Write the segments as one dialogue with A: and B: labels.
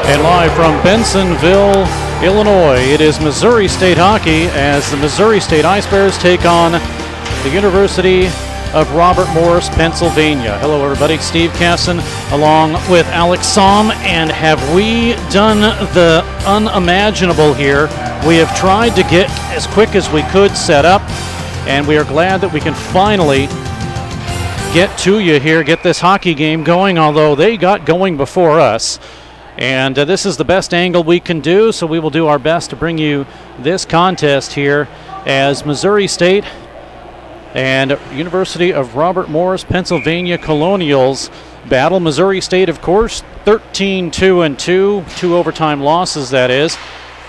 A: And live from Bensonville, Illinois, it is Missouri State hockey as the Missouri State Ice Bears take on the University of Robert Morris, Pennsylvania. Hello, everybody. Steve Casson along with Alex Somm. And have we done the unimaginable here? We have tried to get as quick as we could set up, and we are glad that we can finally get to you here, get this hockey game going, although they got going before us. And this is the best angle we can do, so we will do our best to bring you this contest here as Missouri State and University of Robert Morris, Pennsylvania Colonials battle. Missouri State, of course, 13-2-2, 2 overtime losses, that is,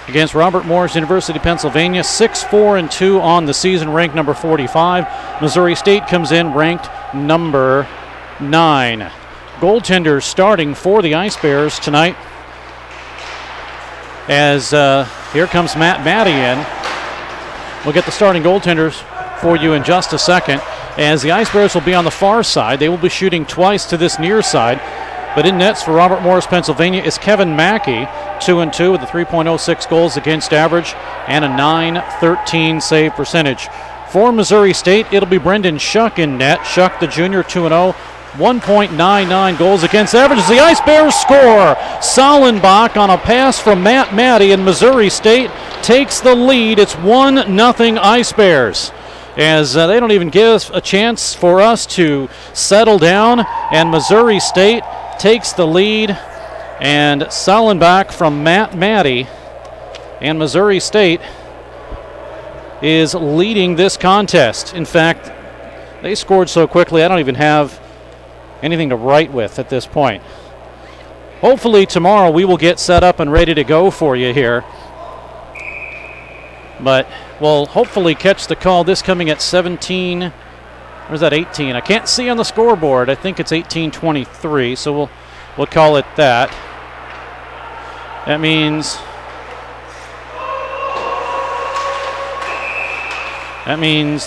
A: against Robert Morris University, Pennsylvania, 6-4-2 on the season, ranked number 45. Missouri State comes in ranked number 9. Goaltenders starting for the Ice Bears tonight as here comes Matt Matty in. We'll get the starting goaltenders for you in just a second, as the Ice Bears will be on the far side. They will be shooting twice to this near side, but in nets for Robert Morris, Pennsylvania is Kevin Mackey, 2-2 with a 3.06 goals against average and a .913 save percentage. For Missouri State, it'll be Brendan Shuck in net. Shuck, the junior, 2-0. 1.99 goals against average as the Ice Bears score. Sollenbach on a pass from Matt Matty, and Missouri State takes the lead. It's 1-0 Ice Bears, as they don't even give a chance for us to settle down, and Missouri State takes the lead. And Sollenbach from Matt Matty, and Missouri State is leading this contest. In fact, they scored so quickly I don't even have anything to write with at this point. Hopefully tomorrow we will get set up and ready to go for you here. But we'll hopefully catch the call. This coming at 17, or is that 18? I can't see on the scoreboard. I think it's 18:23, so we'll call it that. That means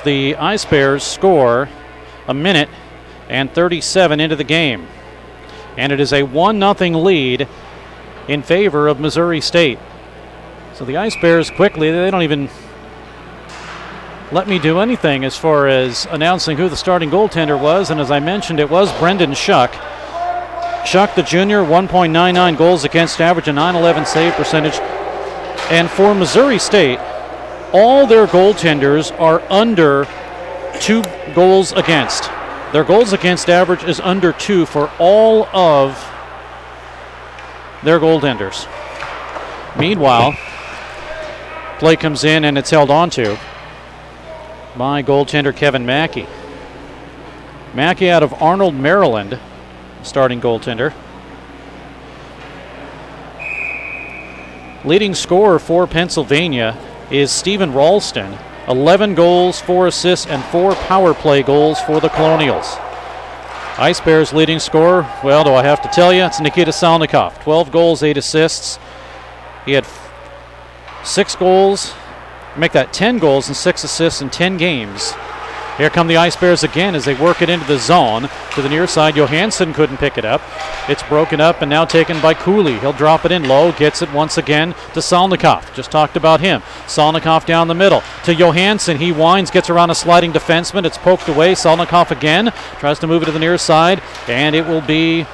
A: the Ice Bears score a minute and 37 into the game. And it is a 1-0 lead in favor of Missouri State. So the Ice Bears quickly, they don't even let me do anything as far as announcing who the starting goaltender was. And as I mentioned, it was Brendan Shuck. Shuck, the junior, 1.99 goals against average, a .911 save percentage. And for Missouri State, all their goaltenders are under 2 goals against. Their goals against average is under 2 for all of their goaltenders. Meanwhile, play comes in and it's held onto by goaltender Kevin Mackey. Mackey out of Arnold, Maryland, starting goaltender. Leading scorer for Pennsylvania is Stephen Ralston. 11 goals, 4 assists, and 4 power play goals for the Colonials. Ice Bears leading scorer, well, do I have to tell you? It's Nikita Salnikov. 12 goals, 8 assists. He had 6 goals, make that 10 goals and 6 assists in 10 games. Here come the Ice Bears again as they work it into the zone. To the near side, Johansson couldn't pick it up. It's broken up and now taken by Cooley. He'll drop it in low, gets it once again to Salnikov. Just talked about him. Salnikov down the middle to Johansson. He winds, gets around a sliding defenseman. It's poked away. Salnikov again tries to move it to the near side, and it will be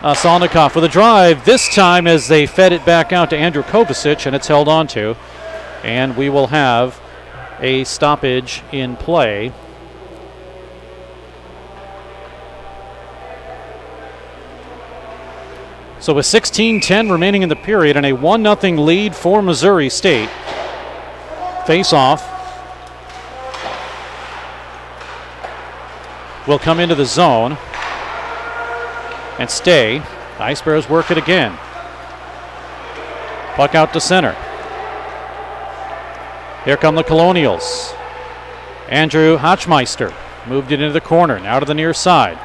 A: Salnikov with a drive. This time as they fed it back out to Andrew Kovacic, and it's held on to. And we will have a stoppage in play. So with 16:10 remaining in the period and a 1-0 lead for Missouri State. Face-off will come into the zone and stay. Ice Bears work it again. Puck out to center. Here come the Colonials. Andrew Hotchmeister moved it into the corner, now to the near side.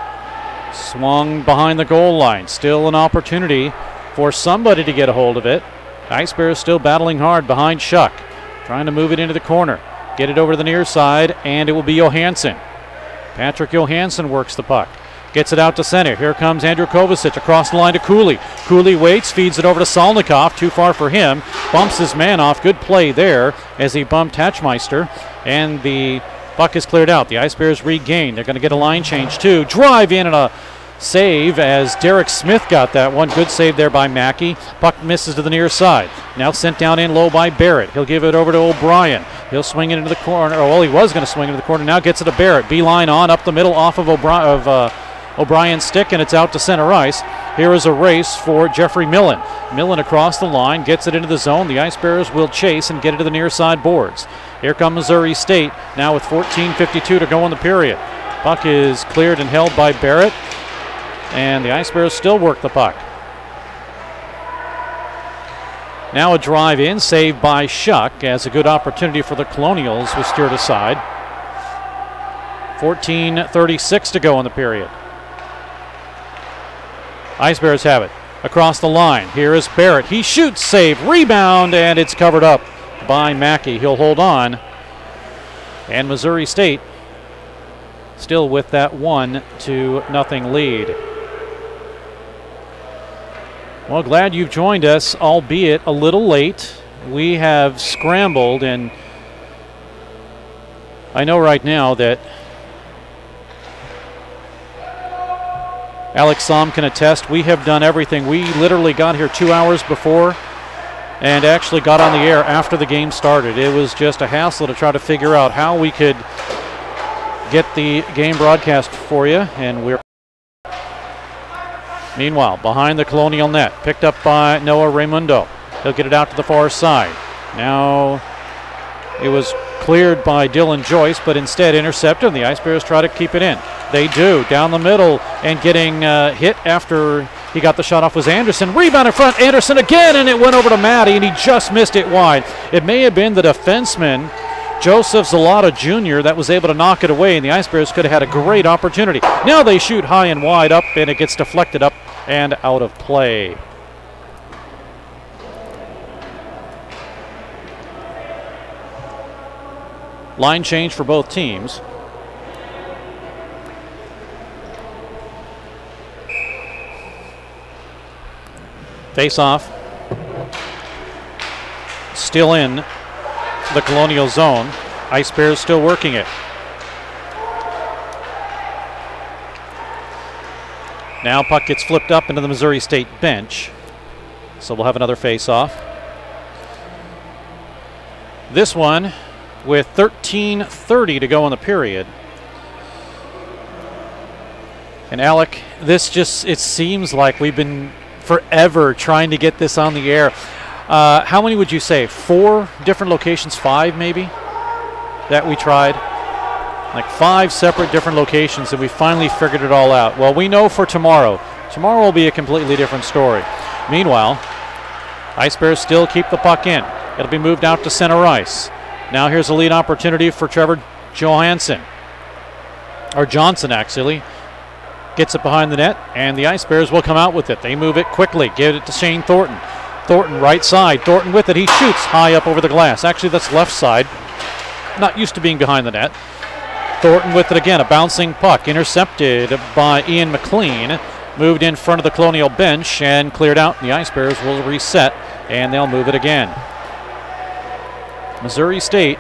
A: Swung behind the goal line. Still an opportunity for somebody to get a hold of it. Ice Bears still battling hard behind Shuck. Trying to move it into the corner. Get it over to the near side, and it will be Johansson. Patrick Johansson works the puck. Gets it out to center. Here comes Andrew Kovacic across the line to Cooley. Cooley waits, feeds it over to Salnikov. Too far for him. Bumps his man off. Good play there as he bumped Hatchmeister. And the puck is cleared out. The Ice Bears regain. They're going to get a line change too. Drive in and a save as Derek Smith got that one. Good save there by Mackey. Puck misses to the near side. Now sent down in low by Barrett. He'll give it over to O'Brien. He'll swing it into the corner. Oh, well, he was going to swing into the corner. Now gets it to Barrett. Beeline on up the middle off of O'Brien's stick, and it's out to center ice. Here is a race for Jeffrey Millen. Millen across the line, gets it into the zone. The Ice Bears will chase and get it to the near side boards. Here comes Missouri State, now with 14:52 to go in the period. Puck is cleared and held by Barrett, and the Ice Bears still work the puck. Now a drive in, saved by Shuck, as a good opportunity for the Colonials was steered aside. 14:36 to go in the period. Ice Bears have it across the line. Here is Barrett. He shoots, save, rebound, and it's covered up by Mackey. He'll hold on. And Missouri State still with that 1-0 lead. Well, glad you've joined us, albeit a little late. We have scrambled, and I know right now that Alex Somm can attest, we have done everything. We literally got here 2 hours before and actually got on the air after the game started. It was just a hassle to try to figure out how we could get the game broadcast for you, and we're meanwhile behind the Colonial net, picked up by Noah Raimundo. He'll get it out to the far side. Now it was cleared by Dylan Joyce, but instead intercepted, and the Ice Bears try to keep it in. They do, down the middle, and getting hit after he got the shot off was Anderson. Rebound in front, Anderson again, and it went over to Matty, and he just missed it wide. It may have been the defenseman, Joseph Zalata Jr., that was able to knock it away, and the Ice Bears could have had a great opportunity. Now they shoot high and wide up, and it gets deflected up and out of play. Line change for both teams. Face off. Still in the Colonial zone. Ice Bears still working it. Now puck gets flipped up into the Missouri State bench. So we'll have another face off. This one with 13:30 to go in the period. And Alec, this just, it seems like we've been forever trying to get this on the air. How many would you say? 4 different locations, 5 maybe, that we tried? Like 5 separate different locations, and we finally figured it all out. Well, we know for tomorrow. Tomorrow will be a completely different story. Meanwhile, Ice Bears still keep the puck in. It'll be moved out to center ice. Now here's a lead opportunity for Trevor Johansson. Or Johnson, actually. Gets it behind the net, and the Ice Bears will come out with it. They move it quickly, give it to Shane Thornton. Thornton right side, Thornton with it, he shoots high up over the glass. Actually, that's left side. Not used to being behind the net. Thornton with it again, a bouncing puck, intercepted by Ian McLean. Moved in front of the Colonial bench and cleared out. The Ice Bears will reset, and they'll move it again. Missouri State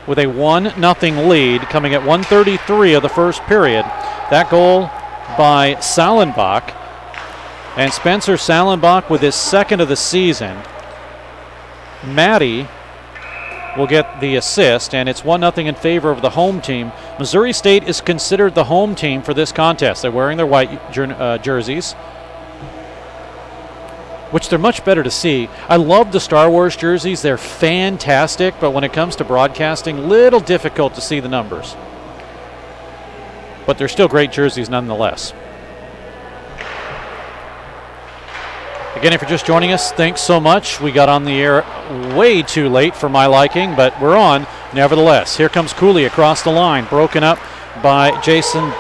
A: with a 1-0 lead coming at 1:33 of the first period. That goal by Salenbach, and Spencer Salenbach with his 2nd of the season. Matty will get the assist, and it's 1-0 in favor of the home team. Missouri State is considered the home team for this contest. They're wearing their white jerseys, which they're much better to see. I love the Star Wars jerseys. They're fantastic, but when it comes to broadcasting, little difficult to see the numbers. But they're still great jerseys nonetheless. Again, if you're just joining us, thanks so much. We got on the air way too late for my liking, but we're on nevertheless. Here comes Cooley across the line, broken up by Jason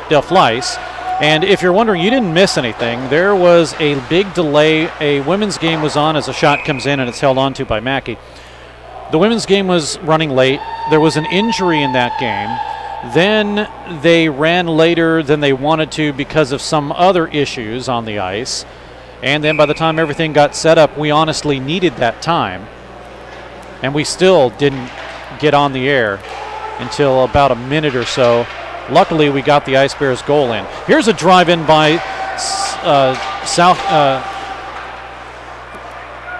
A: DeFleiss. And if you're wondering, you didn't miss anything. There was a big delay. A women's game was on as a shot comes in, and it's held on to by Mackey. The women's game was running late. There was an injury in that game. Then they ran later than they wanted to because of some other issues on the ice. And then by the time everything got set up, we honestly needed that time. And we still didn't get on the air until about a minute or so. Luckily, we got the Ice Bears goal in. Here's a drive-in by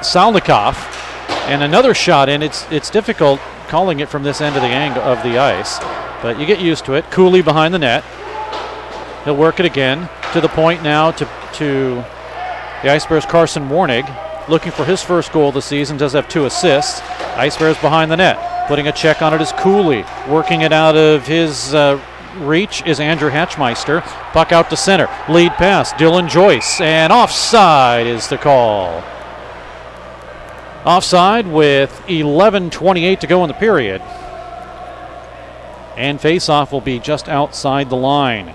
A: Salnikov, and another shot in. It's difficult calling it from this end of the angle of the ice, but you get used to it. Cooley behind the net. He'll work it again to the point now to the Ice Bears' Carson Warnig, looking for his first goal of the season. Does have 2 assists. Ice Bears behind the net. Putting a check on it is Cooley. Working it out of his reach is Andrew Hatchmeister. Puck out to center. Lead pass, Dylan Joyce. And offside is the call. Offside with 11:28 to go in the period. And face-off will be just outside the line.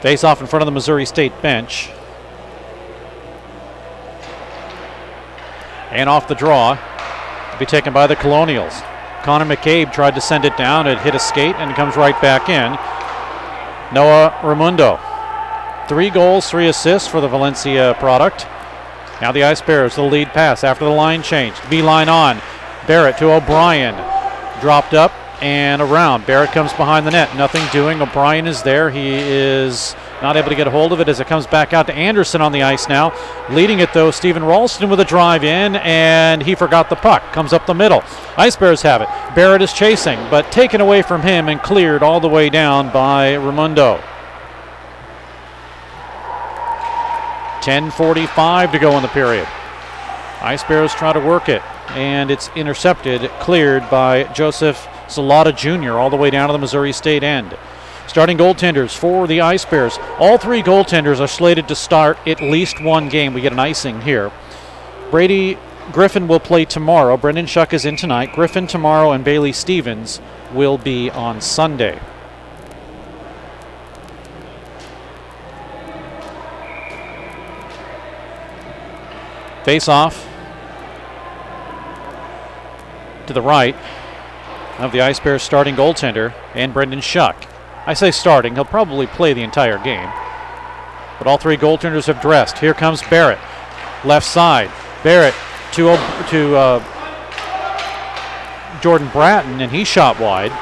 A: Face-off in front of the Missouri State bench. And off the draw to be taken by the Colonials. Connor McCabe tried to send it down. It hit a skate and comes right back in. Noah Raimundo. 3 goals, 3 assists for the Valencia product. Now the Ice Bears, the lead pass after the line change. B-line on. Barrett to O'Brien. Dropped up and around. Barrett comes behind the net. Nothing doing. O'Brien is there. He is not able to get a hold of it as it comes back out to Anderson on the ice now. Leading it, though, Stephen Ralston with a drive in, and he forgot the puck. Comes up the middle. Ice Bears have it. Barrett is chasing, but taken away from him and cleared all the way down by Raimundo. 10:45 to go in the period. Ice Bears try to work it, and it's intercepted, cleared by Joseph Salata Jr. all the way down to the Missouri State end. Starting goaltenders for the Ice Bears. All 3 goaltenders are slated to start at least 1 game. We get an icing here. Brady Griffin will play tomorrow. Brendan Schuck is in tonight. Griffin tomorrow, and Bailey Stevens will be on Sunday. Face-off to the right of the Ice Bears starting goaltender and Brendan Schuck. I say starting, he'll probably play the entire game. But all 3 goaltenders have dressed. Here comes Barrett, left side. Barrett to Jordan Bratton, and he shot wide.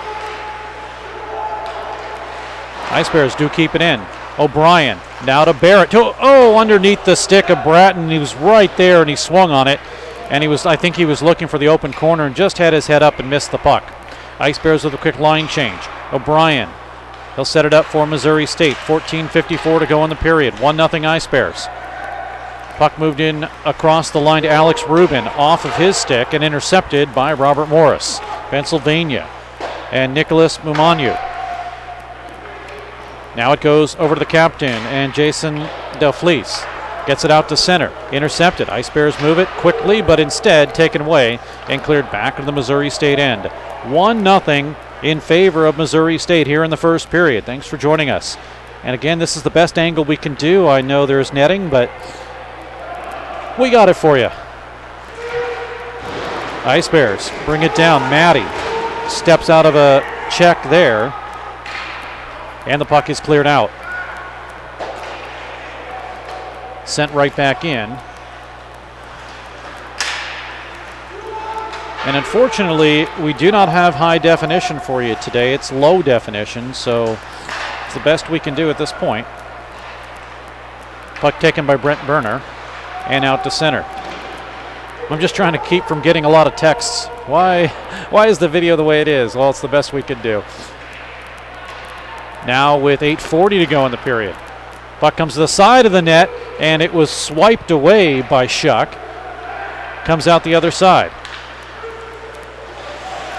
A: Ice Bears do keep it in. O'Brien now to Barrett. Underneath the stick of Bratton. He was right there, and he swung on it. And I think he was looking for the open corner and just had his head up and missed the puck. Ice Bears with a quick line change. O'Brien. He'll set it up for Missouri State. 14:54 to go in the period. 1-0 Ice Bears. Puck moved in across the line to Alex Rubin off of his stick and intercepted by Robert Morris, Pennsylvania, and Nicholas Mumanu. Now it goes over to the captain and Jason Delfleece. Gets it out to center. Intercepted. Ice Bears move it quickly, but instead taken away and cleared back to the Missouri State end. 1-0 in favor of Missouri State here in the first period. Thanks for joining us. And again, this is the best angle we can do. I know there's netting, but we got it for you. Ice Bears bring it down. Maddie steps out of a check there, and the puck is cleared out. Sent right back in. And unfortunately, we do not have high definition for you today. It's low definition, so it's the best we can do at this point. Puck taken by Brent Berner, and out to center. I'm just trying to keep from getting a lot of texts. Why is the video the way it is? Well, it's the best we could do. Now with 8:40 to go in the period. Puck comes to the side of the net, and it was swiped away by Schuck. Comes out the other side.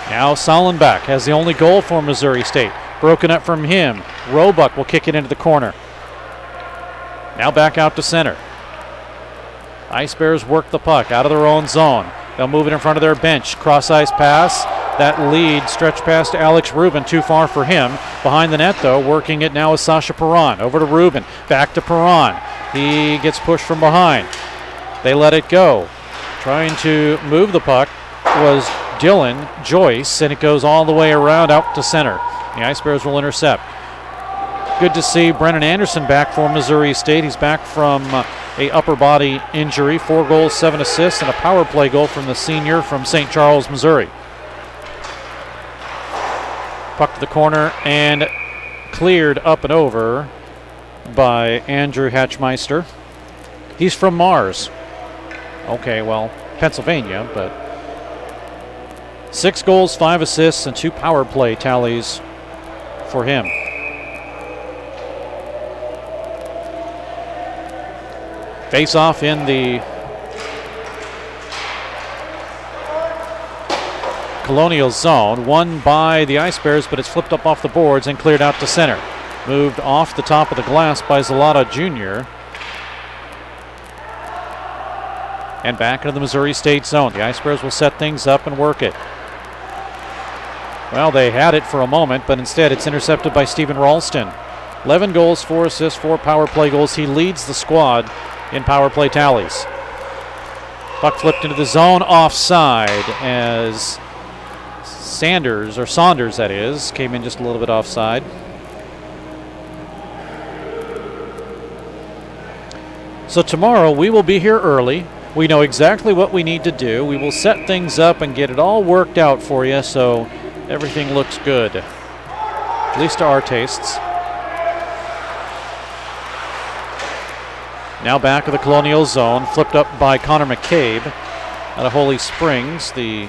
A: Now Sollenbach has the only goal for Missouri State. Broken up from him. Roebuck will kick it into the corner. Now back out to center. Ice Bears work the puck out of their own zone. They'll move it in front of their bench. Cross-ice pass. That lead stretch pass to Alex Rubin. Too far for him. Behind the net, though, working it now is Sasha Perron. Over to Rubin. Back to Perron. He gets pushed from behind. They let it go. Trying to move the puck was Dylan Joyce, and it goes all the way around out to center. The Ice Bears will intercept. Good to see Brennan Anderson back for Missouri State. He's back from a upper body injury. 4 goals, 7 assists, and a power play goal from the senior from St. Charles, Missouri. Puck to the corner and cleared up and over by Andrew Hatchmeister. He's from Mars. Okay, well, Pennsylvania, but 6 goals, 5 assists, and 2 power play tallies for him. Face off in the Colonials zone, won by the Ice Bears, but it's flipped up off the boards and cleared out to center. Moved off the top of the glass by Zalata Jr. And back into the Missouri State zone. The Ice Bears will set things up and work it. Well, they had it for a moment, but instead it's intercepted by Stephen Ralston. 11 goals, 4 assists, 4 power play goals. He leads the squad in power play tallies. Puck flipped into the zone, offside, as Saunders that is, came in just a little bit offside. So tomorrow we will be here early. We know exactly what we need to do. We will set things up and get it all worked out for you so everything looks good, at least to our tastes. Now back of the Colonial zone, flipped up by Connor McCabe out of Holy Springs, the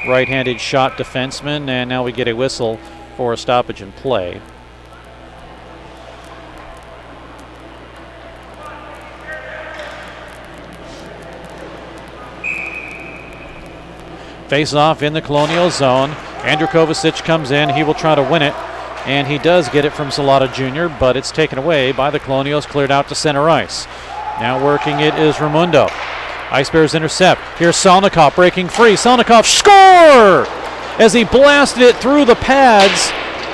A: right-handed shot defenseman, and now we get a whistle for a stoppage in play. Face off in the Colonial zone. Andrew Kovacic comes in. He will try to win it, and he does get it from Zalata Jr., but it's taken away by the Colonials, cleared out to center ice. Now working it is Raimundo. Ice Bears intercept. Here's Salnikov breaking free. Salnikov score! As he blasted it through the pads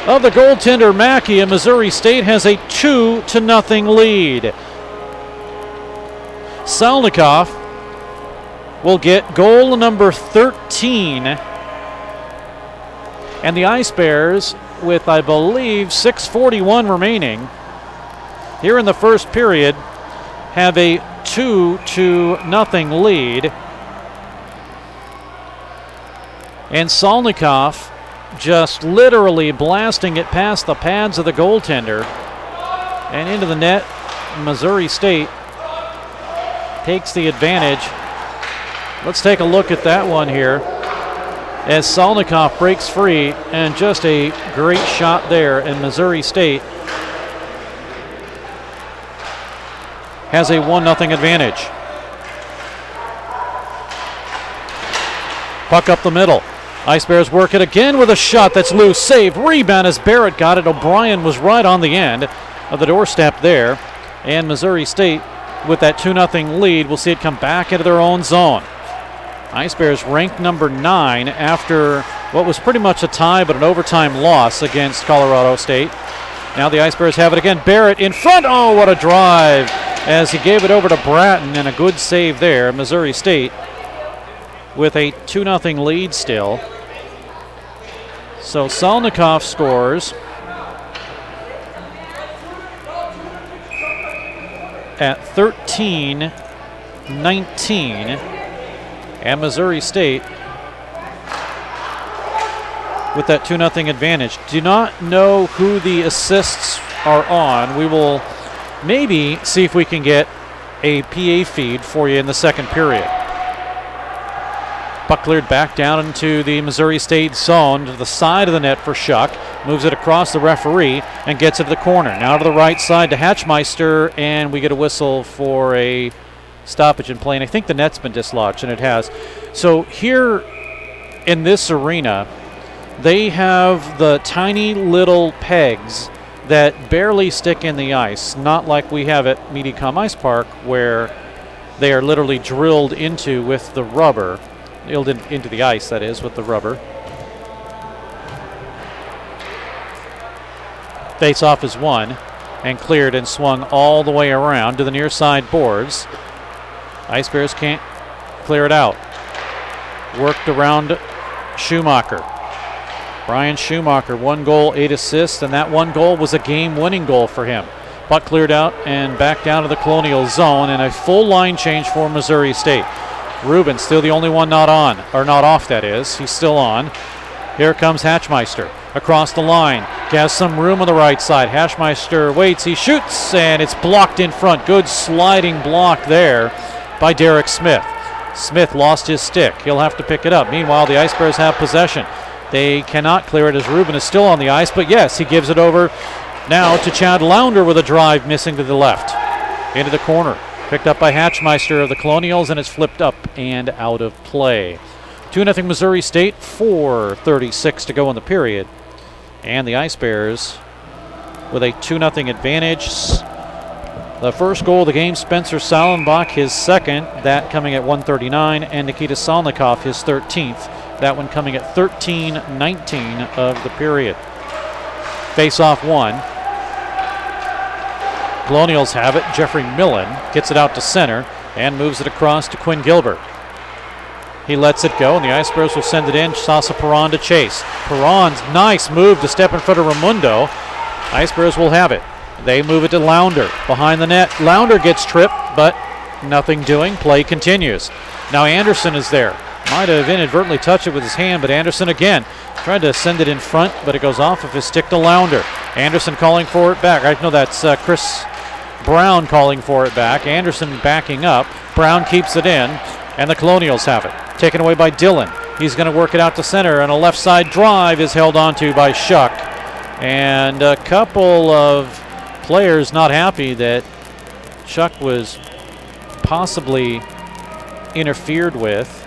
A: of the goaltender Mackey, and Missouri State has a 2-0 lead. Salnikov will get goal number 13. And the Ice Bears, with I believe 6:41 remaining here in the first period, have a 2-0 lead. And Salnikov just literally blasting it past the pads of the goaltender and into the net. Missouri State takes the advantage. Let's take a look at that one here as Salnikov breaks free, and just a great shot there, and Missouri State has a 1-0 advantage. Puck up the middle. Ice Bears work it again with a shot that's loose. Save, rebound as Barrett got it. O'Brien was right on the end of the doorstep there. And Missouri State, with that 2-0 lead, we'll see it come back into their own zone. Ice Bears ranked number 9 after what was pretty much a tie but an overtime loss against Colorado State. Now the Ice Bears have it again. Barrett in front. Oh, what a drive as he gave it over to Bratton, and a good save there. Missouri State with a 2-0 lead still. So Salnikov scores at 13-19, and Missouri State with that 2-0 advantage. Do not know who the assists are on. We will maybe see if we can get a PA feed for you in the second period. Puck cleared back down into the Missouri State zone to the side of the net for Schuck. Moves it across the referee and gets it to the corner. Now to the right side to Hatchmeister, and we get a whistle for a stoppage in play. And I think the net's been dislodged, and it has. So here in this arena, they have the tiny little pegs that barely stick in the ice, not like we have at Medicom Ice Park, where they are literally drilled into with the rubber. Into the ice, that is, with the rubber. Face-off is won and cleared and swung all the way around to the near side boards. Ice Bears can't clear it out. worked around Schumacher. Brian Schumacher, 1 goal, 8 assists, and that 1 goal was a game-winning goal for him. Puck cleared out and back down to the Colonial zone, and a full line change for Missouri State. Rubin still the only one not on, or not off, that is. He's still on. Here comes Hatchmeister across the line. He has some room on the right side. Hatchmeister waits, he shoots, and it's blocked in front. Good sliding block there by Derek Smith. Smith lost his stick. He'll have to pick it up. Meanwhile, the Ice Bears have possession. They cannot clear it as Rubin is still on the ice, but yes, he gives it over now to Chad Lounder with a drive missing to the left. Into the corner. Picked up by Hatchmeister of the Colonials, and it's flipped up and out of play. 2-0 Missouri State, 4:36 to go in the period. And the Ice Bears with a 2-0 advantage. The first goal of the game, Spencer Salenbach, his second, that coming at 1:39, and Nikita Salnikov, his 13th, that one coming at 13:19 of the period. Face-off one. Colonials have it. Jeffrey Millen gets it out to center and moves it across to Quinn Gilbert. He lets it go, and the Ice Bears will send it in. Sasa Perron to chase. Perron's nice move to step in front of Raimundo. Ice Bears will have it. They move it to Lounder behind the net. Lounder gets tripped, but nothing doing. Play continues. Now Anderson is there. Might have inadvertently touched it with his hand, but Anderson again tried to send it in front, but it goes off of his stick to Lounder. Anderson calling for it back. I know that's Chris Brown calling for it back. Anderson backing up. Brown keeps it in, and the Colonials have it. Taken away by Dillon. He's going to work it out to center, and a left side drive is held onto by Shuck. And a couple of players not happy that Shuck was possibly interfered with.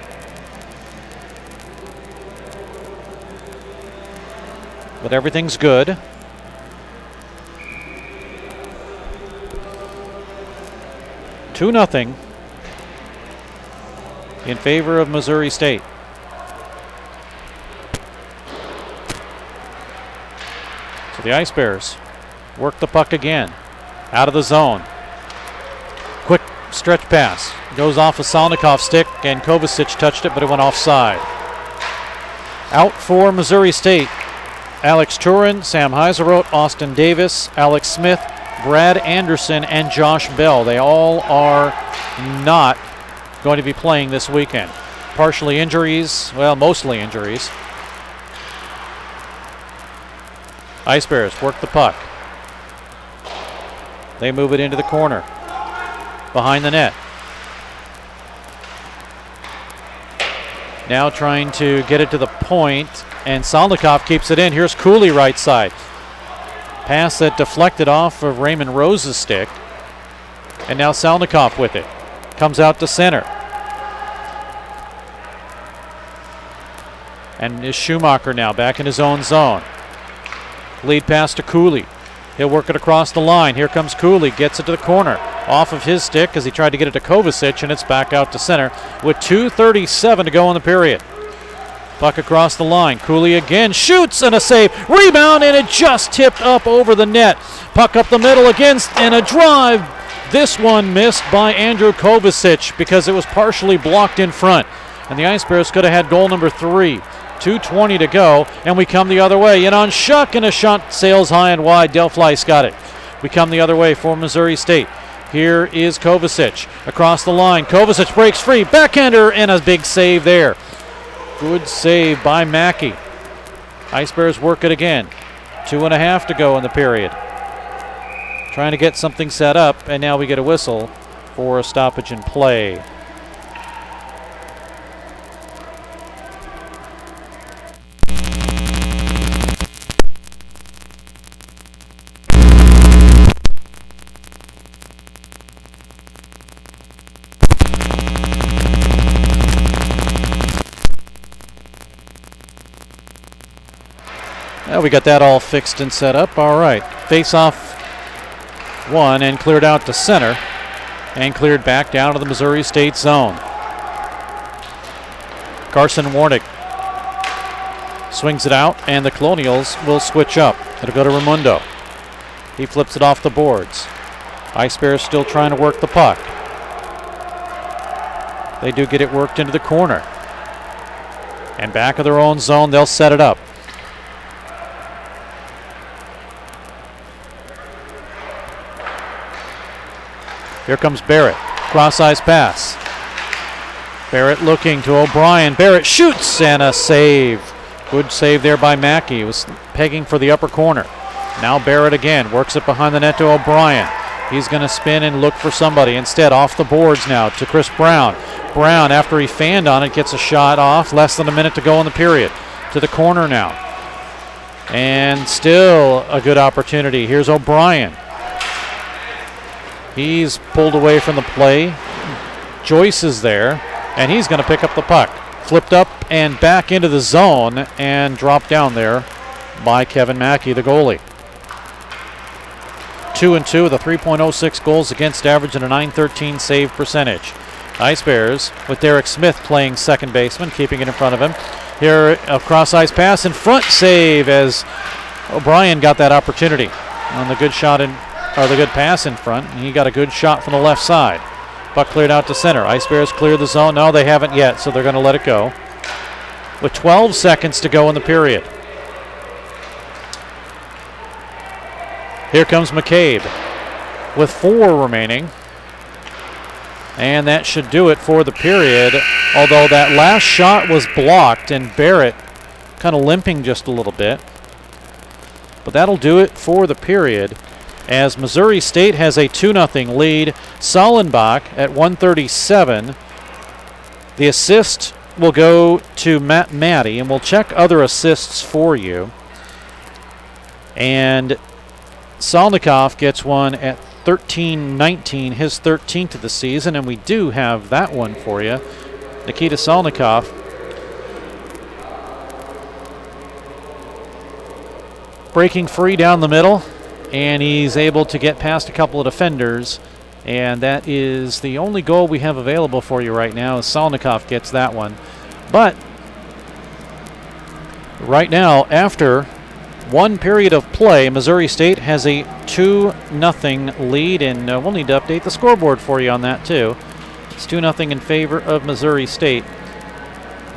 A: But everything's good. Two 2-0 in favor of Missouri State. So the Ice Bears work the puck again. Out of the zone. Quick stretch pass. Goes off of Salnikov's stick, and Kovacic touched it, but it went offside. Out for Missouri State. Alex Turin, Sam Heiseroth, Austin Davis, Alex Smith, Brad Anderson, and Josh Bell. They all are not going to be playing this weekend. Partially injuries, well, mostly injuries. Ice Bears work the puck. They move it into the corner, behind the net. Now trying to get it to the point, and Salnikov keeps it in. Here's Cooley right side. Pass that deflected off of Raymond Rose's stick. And now Salnikov with it. Comes out to center. And is Schumacher now back in his own zone. Lead pass to Cooley. He'll work it across the line. Here comes Cooley. Gets it to the corner. Off of his stick as he tried to get it to Kovacic, and it's back out to center with 2:37 to go in the period. Puck across the line. Cooley again shoots, and a save. Rebound, and it just tipped up over the net. Puck up the middle again, and a drive. This one missed by Andrew Kovacic because it was partially blocked in front. And the Ice Bears could have had goal number 3. 2:20 to go, and we come the other way. In on Shuck, and a shot sails high and wide. Delfleiss got it. We come the other way for Missouri State. Here is Kovacic across the line. Kovacic breaks free. Backhander, and a big save there. Good save by Mackey. Ice Bears work it again. 2.5 to go in the period. Trying to get something set up, and now we get a whistle for a stoppage in play. Well, we got that all fixed and set up. All right. Face-off one, and cleared out to center, and cleared back down to the Missouri State zone. Carson Warnick swings it out, and the Colonials will switch up. It'll go to Raimundo. He flips it off the boards. Ice Bears still trying to work the puck. They do get it worked into the corner. And back of their own zone, they'll set it up. Here comes Barrett. Cross-ice pass. Barrett looking to O'Brien. Barrett shoots and a save. Good save there by Mackey. He was pegging for the upper corner. Now Barrett again works it behind the net to O'Brien. He's going to spin and look for somebody. Instead, off the boards now to Chris Brown. Brown, after he fanned on it, gets a shot off. Less than a minute to go in the period. To the corner now. And still a good opportunity. Here's O'Brien. He's pulled away from the play. Joyce is there, and he's going to pick up the puck. Flipped up and back into the zone and dropped down there by Kevin Mackey, the goalie. 2-2 with a 3.06 goals against average and a .913 save percentage. Ice Bears with Derek Smith playing second baseman, keeping it in front of him. Here a cross-ice pass in front, save as O'Brien got that opportunity on the good shot or the good pass in front. And he got a good shot from the left side. Puck cleared out to center. Ice Bears clear the zone. No, they haven't yet, so they're going to let it go. With 12 seconds to go in the period. Here comes McCabe with 4 remaining. And that should do it for the period, although that last shot was blocked and Barrett kind of limping just a little bit. But that'll do it for the period as Missouri State has a 2-0 lead. Sollenbach at 1:37. The assist will go to Matt Matty, and we'll check other assists for you. And Salnikov gets one at 13-19, his 13th of the season, and we do have that one for you. Nikita Salnikov breaking free down the middle, and he's able to get past a couple of defenders, and that is the only goal we have available for you right now. Salnikov gets that one. But right now, after one period of play, Missouri State has a 2-0 lead, and we'll need to update the scoreboard for you on that too. It's 2-0 in favor of Missouri State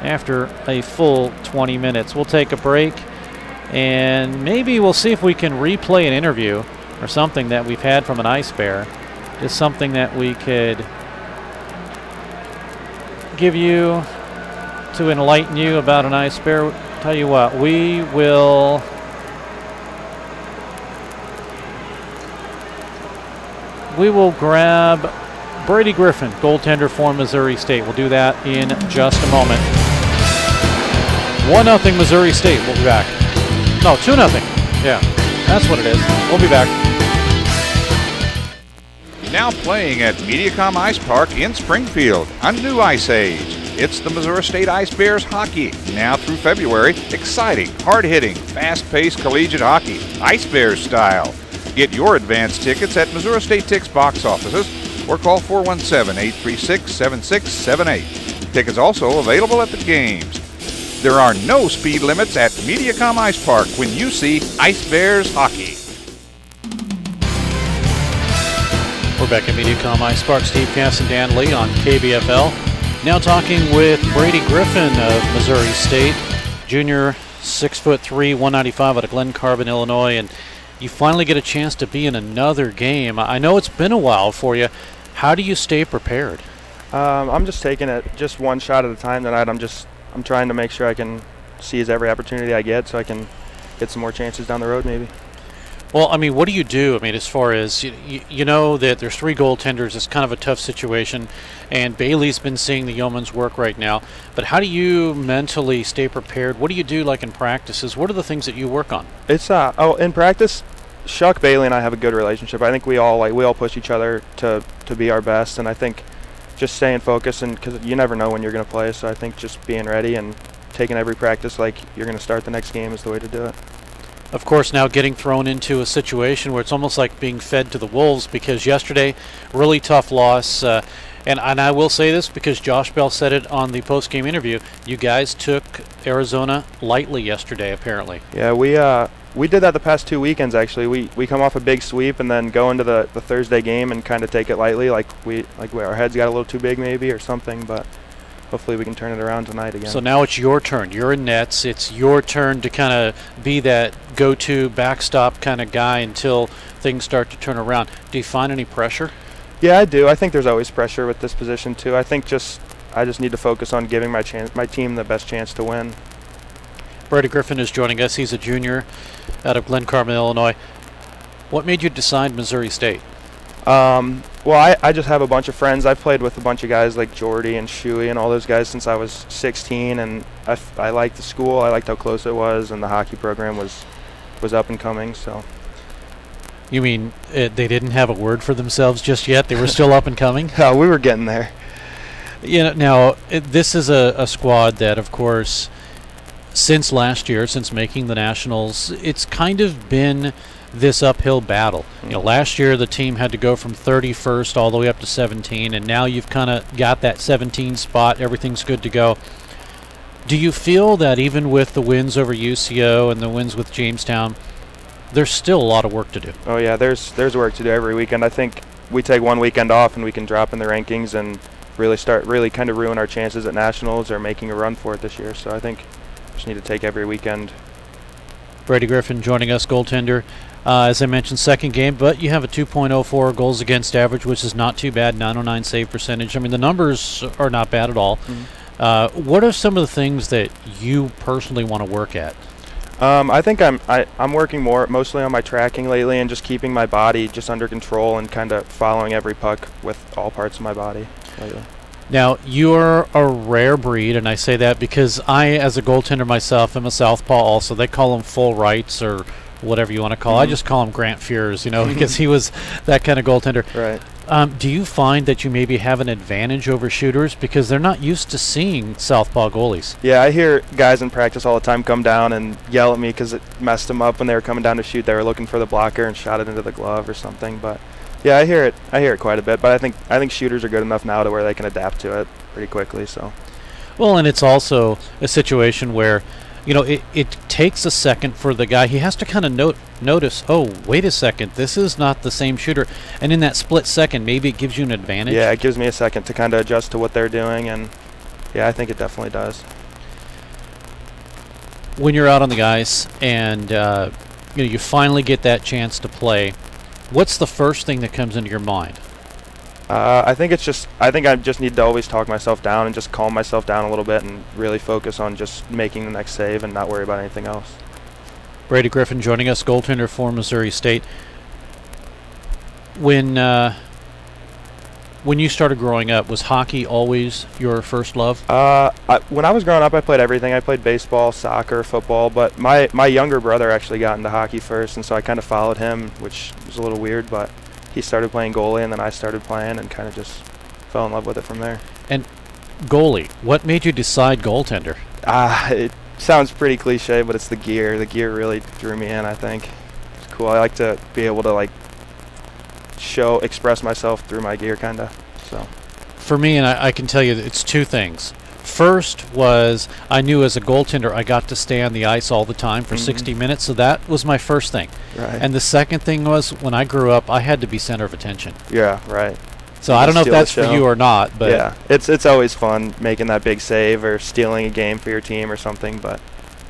A: after a full 20 minutes. We'll take a break, and maybe we'll see if we can replay an interview or something that we've had from an Ice Bear. Just something that we could give you to enlighten you about an Ice Bear. Tell you what, we will grab Brady Griffin, goaltender for Missouri State. We'll do that in just a moment. 1-0 Missouri State. We'll be back. No, 2-0. Yeah, that's what it is. We'll be back.
B: Now playing at Mediacom Ice Park in Springfield, a new ice age. It's the Missouri State Ice Bears hockey. Now through February, exciting, hard-hitting, fast-paced collegiate hockey, Ice Bears style. Get your advance tickets at Missouri State Tix box offices or call 417-836-7678. Tickets also available at the games. There are no speed limits at Mediacom Ice Park when you see Ice Bears hockey.
A: We're back at Mediacom Ice Park. Steve Cass and Dan Lee on KBFL. Now talking with Brady Griffin of Missouri State, junior, 6'3", 195 out of Glen Carbon, Illinois, and you finally get a chance to be in another game. I know it's been a while for you. How do you stay prepared?
C: I'm just taking it just one shot at a time tonight. I'm trying to make sure I can seize every opportunity I get so I can get some more chances down the road maybe.
A: Well, I mean, what do you do? I mean, as far as, you know that there's 3 goaltenders. It's kind of a tough situation, and Bailey's been seeing the yeoman's work right now. But how do you mentally stay prepared? What do you do, like, in practices? What are the things that you work on? It's
C: in practice, Shuck, Bailey, and I have a good relationship. I think we all push each other to be our best, and I think just staying focused, and because you never know when you're going to play, so I think just being ready and taking every practice like you're going to start the next game is the way to do it.
A: Of course, now getting thrown into a situation where it's almost like being fed to the wolves, because yesterday, really tough loss. And I will say this because Josh Bell said it on the post-game interview. You guys took Arizona lightly yesterday, apparently.
C: Yeah, we did that the past 2 weekends, actually. We come off a big sweep and then go into the Thursday game and kind of take it lightly, like our heads got a little too big maybe or something. But hopefully we can turn it around tonight again.
A: So now it's your turn. You're in nets. It's your turn to kind of be that go-to backstop kind of guy until things start to turn around. Do you find any pressure?
C: Yeah, I do. I think there's always pressure with this position too. I think I just need to focus on giving my team the best chance to win.
A: Brady Griffin is joining us. He's a junior out of Glen Carmen, Illinois. What made you decide Missouri State?
C: Well, I just have a bunch of friends. I've played with a bunch of guys like Jordy and Shuey and all those guys since I was 16, and I liked the school. I liked how close it was, and the hockey program was up and coming. So.
A: You mean they didn't have a word for themselves just yet? They were still up and coming?
C: No, we were getting there.
A: You know, now this is a squad that, of course, since last year, since making the Nationals, it's kind of been this uphill battle. You know, last year the team had to go from 31st all the way up to 17, and now you've kind of got that 17 spot. Everything's good to go. Do you feel that even with the wins over UCO and the wins with Jamestown, there's still a lot of work to do?
C: Oh yeah, there's work to do every weekend. I think we take one weekend off and we can drop in the rankings and really kind of ruin our chances at Nationals or making a run for it this year. So I think we just need to take every weekend.
A: Brady Griffin joining us, goaltender. As I mentioned, second game, but you have a 2.04 goals against average, which is not too bad, 909 save percentage. I mean, the numbers are not bad at all. What are some of the things that you personally want to work at?
C: I think I'm working mostly on my tracking lately and just keeping my body just under control and kind of following every puck with all parts of my body lately.
A: Now, you're a rare breed, and I say that because I, as a goaltender myself, am a southpaw also. They call them full rights or whatever you want to call. I just call him Grant Fears, you know, because he was that kind of goaltender.
C: Right.
A: Do you find that you maybe have an advantage over shooters because they're not used to seeing southpaw goalies?
C: Yeah, I hear guys in practice all the time come down and yell at me because it messed them up when they were coming down to shoot. They were looking for the blocker and shot it into the glove or something. But yeah, I hear it quite a bit. But I think shooters are good enough now to where they can adapt to it pretty quickly. So.
A: Well, and it's also a situation where, you know, it takes a second for the guy. He has to kind of notice, oh, wait a second, this is not the same shooter. And in that split second, maybe it gives you an advantage.
C: Yeah, it gives me a second to kind of adjust to what they're doing. And, yeah, I think it definitely does.
A: When you're out on the ice and you finally get that chance to play, what's the first thing that comes into your mind?
C: I think I just need to always talk myself down and just calm myself down a little bit and really focus on just making the next save and not worry about anything else.
A: Brady Griffin joining us, goaltender for Missouri State. When you started growing up, was hockey always your first love?
C: When I was growing up, I played everything. I played baseball, soccer, football, but my younger brother actually got into hockey first, and so I kind of followed him, which was a little weird, but he started playing goalie, and then I started playing and kind of just fell in love with it from there.
A: And goalie, what made you decide goaltender?
C: It sounds pretty cliche, but it's the gear. The gear really drew me in, I think. It's cool. I like to be able to, like, express myself through my gear, kind of. So. For
A: me, and I can tell you that it's two things. First was I knew as a goaltender I got to stay on the ice all the time for 60 minutes, so that was my first thing.
C: Right.
A: And the second thing was when I grew up, I had to be center of attention.
C: Yeah, right.
A: So I don't know if that's for you or not, but
C: yeah, it's always fun making that big save or stealing a game for your team or something. But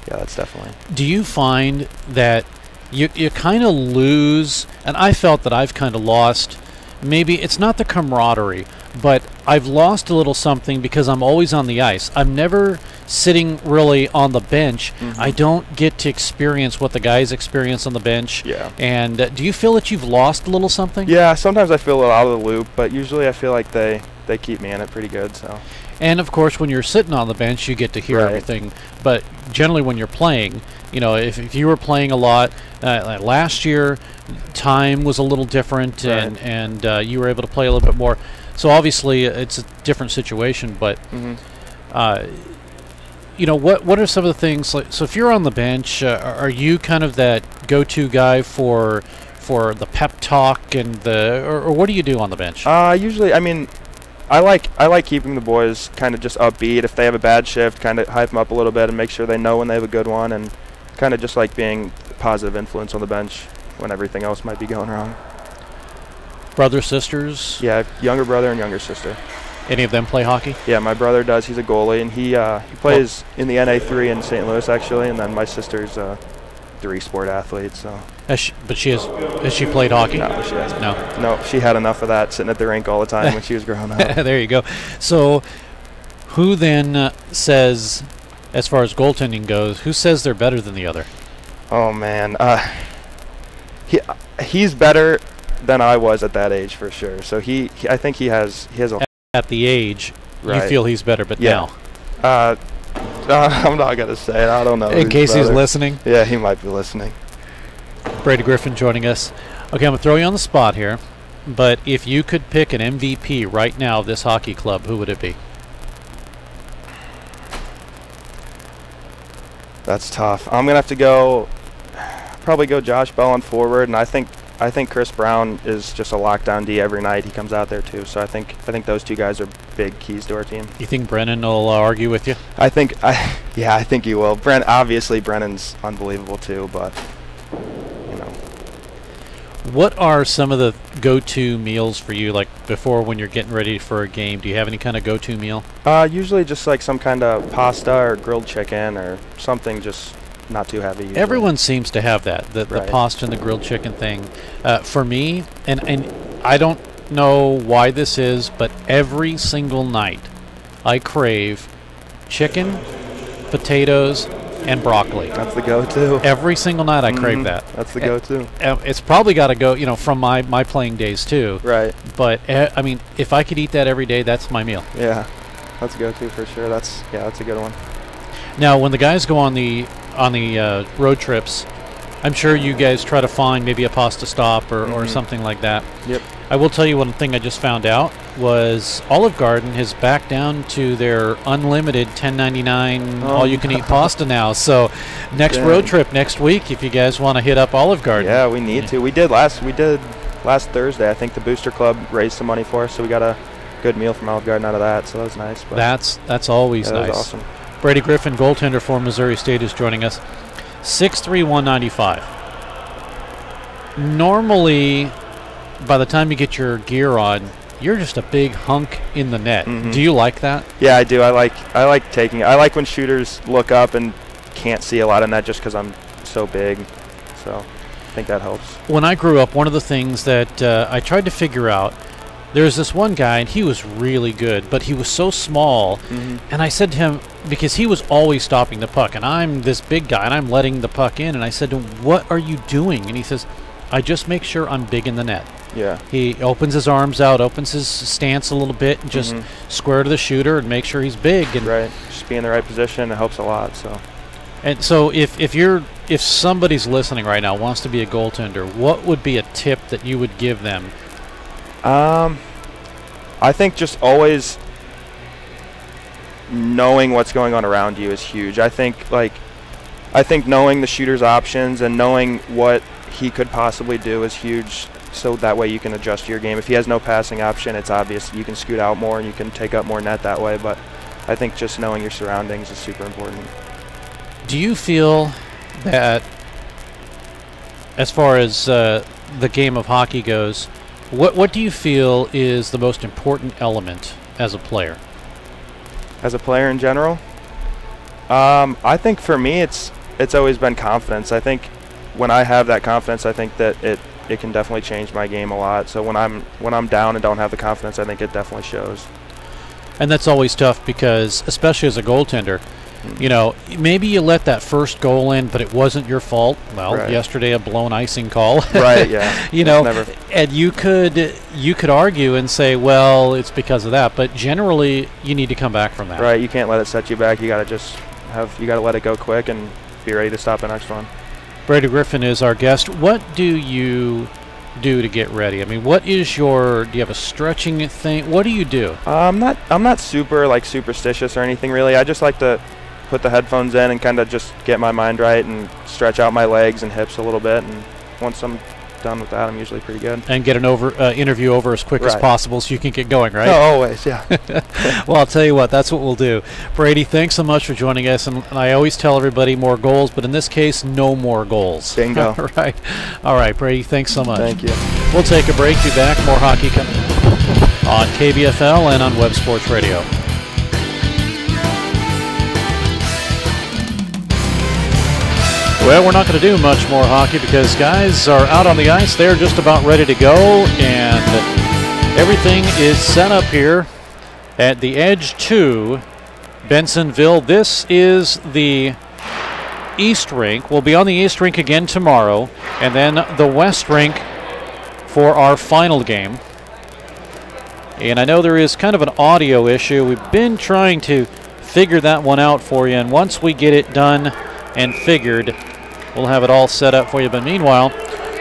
C: yeah, that's definitely.
A: Do you find that you kind of lose? And I felt that I've kind of lost. Maybe it's not the camaraderie, but I've lost a little something because I'm always on the ice. I'm never sitting really on the bench. I don't get to experience what the guys experience on the bench.
C: Yeah.
A: And do you feel that you've lost a little something?
C: Yeah, sometimes I feel a little out of the loop, but usually I feel like they keep me in it pretty good. So.
A: And of course, when you're sitting on the bench, you get to hear everything. But generally, when you're playing, you know, if you were playing a lot like last year, time was a little different, and you were able to play a little bit more. So obviously, it's a different situation. But you know, what are some of the things? Like, so if you're on the bench, are you kind of that go-to guy for the pep talk and or what do you do on the bench?
C: Usually, I mean, I like keeping the boys kind of just upbeat. If they have a bad shift, kind of hype them up a little bit and make sure they know when they have a good one, and kind of just like being a positive influence on the bench when everything else might be going wrong.
A: Brothers, sisters?
C: Yeah, younger brother and younger sister.
A: Any of them play hockey?
C: Yeah, my brother does. He's a goalie, and he plays in the NA3 in St. Louis, actually, and then my sister's a three-sport athlete. So.
A: Has she played hockey?
C: No, she hasn't.
A: No,
C: she had enough of that sitting at the rink all the time when she was growing up.
A: There you go. So, who then says, as far as goaltending goes, who says they're better than the other?
C: Oh man, he's better than I was at that age for sure. So I think he has a.
A: At the age,
C: right.
A: You feel he's better, but
C: yeah.
A: now.
C: I'm not gonna say it. I don't know.
A: In case he's listening.
C: Yeah, he might be listening.
A: Brady Griffin joining us. Okay, I'm gonna throw you on the spot here, but if you could pick an MVP right now of this hockey club, who would it be?
C: That's tough. I'm gonna have to probably go Josh Bell on forward, and I think Chris Brown is just a lockdown D every night. He comes out there too, so I think those two guys are big keys to our team.
A: You think Brennan will argue with you?
C: I think he will. Obviously Brennan's unbelievable too, but you know.
A: What are some of the go-to meals for you, like before when you're getting ready for a game? Do you have any kind of go-to meal?
C: Usually just like some kind of pasta or grilled chicken or something, just not too heavy. Usually.
A: Everyone seems to have that, the pasta and the grilled chicken thing. For me, and I don't know why this is, but every single night I crave chicken, potatoes, and broccoli.
C: That's the go-to.
A: Every single night I crave that.
C: That's the go-to.
A: It's probably got to go, from my playing days too.
C: Right.
A: But I mean, if I could eat that every day, that's my meal.
C: Yeah, that's a go-to for sure. That's a good one.
A: Now, when the guys go on the road trips, I'm sure you guys try to find maybe a pasta stop or something like that.
C: Yep.
A: I will tell you one thing I just found out was Olive Garden has backed down to their unlimited $10.99 all-you-can-eat pasta now. So next road trip next week, if you guys want to hit up Olive Garden.
C: Yeah, we need to. We did last Thursday. I think the Booster Club raised some money for us, so we got a good meal from Olive Garden out of that. So that was nice. But
A: that's always nice.
C: That was awesome.
A: Brady Griffin, goaltender for Missouri State, is joining us. 6'3", 195. Normally, by the time you get your gear on, you're just a big hunk in the net. Do you like that?
C: Yeah, I do. I like taking it. I like when shooters look up and can't see a lot of net just because I'm so big. So I think that helps. When
A: I grew up, one of the things that I tried to figure out, there's this one guy, and he was really good, but he was so small. And I said to him, because he was always stopping the puck, and I'm this big guy, and I'm letting the puck in, and I said to him, what are you doing? And he says, I just make sure I'm big in the net.
C: Yeah.
A: He opens his arms out, opens his stance a little bit, and just square to the shooter and make sure he's big. And
C: right. Just be in the right position. It helps a lot. So.
A: And so if somebody's listening right now wants to be a goaltender, what would be a tip that you would give them?
C: I think just always knowing what's going on around you is huge. I think knowing the shooter's options and knowing what he could possibly do is huge, so that way you can adjust your game. If he has no passing option, it's obvious you can scoot out more and you can take up more net that way, but I think just knowing your surroundings is super important.
A: Do you feel that, as far as the game of hockey goes, what do you feel is the most important element as a player?
C: As a player in general? I think for me it's always been confidence. I think when I have that confidence, I think that it can definitely change my game a lot. So when I'm down and don't have the confidence, I think it definitely shows. And
A: that's always tough because, especially as a goaltender, maybe you let that first goal in, but it wasn't your fault. Well, yesterday a blown icing call.
C: Right, yeah.
A: And you could argue and say, well, it's because of that, but generally you need to come back from that.
C: Right, you can't let it set you back. You got to let it go quick and be ready to stop the next one.
A: Brady Griffin is our guest. What do you do to get ready? I mean, do you have a stretching thing? What do you do?
C: I'm not super superstitious or anything really. I just like to put the headphones in and kind of just get my mind right and stretch out my legs and hips a little bit, and once I'm done with that, I'm usually pretty good. And get an interview over as quick as possible so you can get going, right? Oh, always, yeah.
A: Well, I'll tell you what, that's what we'll do. Brady, thanks so much for joining us, and I always tell everybody more goals, but in this case, no more goals.
C: Bingo.
A: All right, Brady, thanks so much.
C: Thank you.
A: We'll take a break. Be back. More hockey coming. on KBFL and on Web Sports Radio. Well, we're not going to do much more hockey because guys are out on the ice. They're just about ready to go, and everything is set up here at the Edge 2, Bensonville. This is the East Rink. We'll be on the East Rink again tomorrow, and then the West Rink for our final game. And I know there is kind of an audio issue. We've been trying to figure that one out for you, and once we get it done and figured, we'll have it all set up for you. But meanwhile,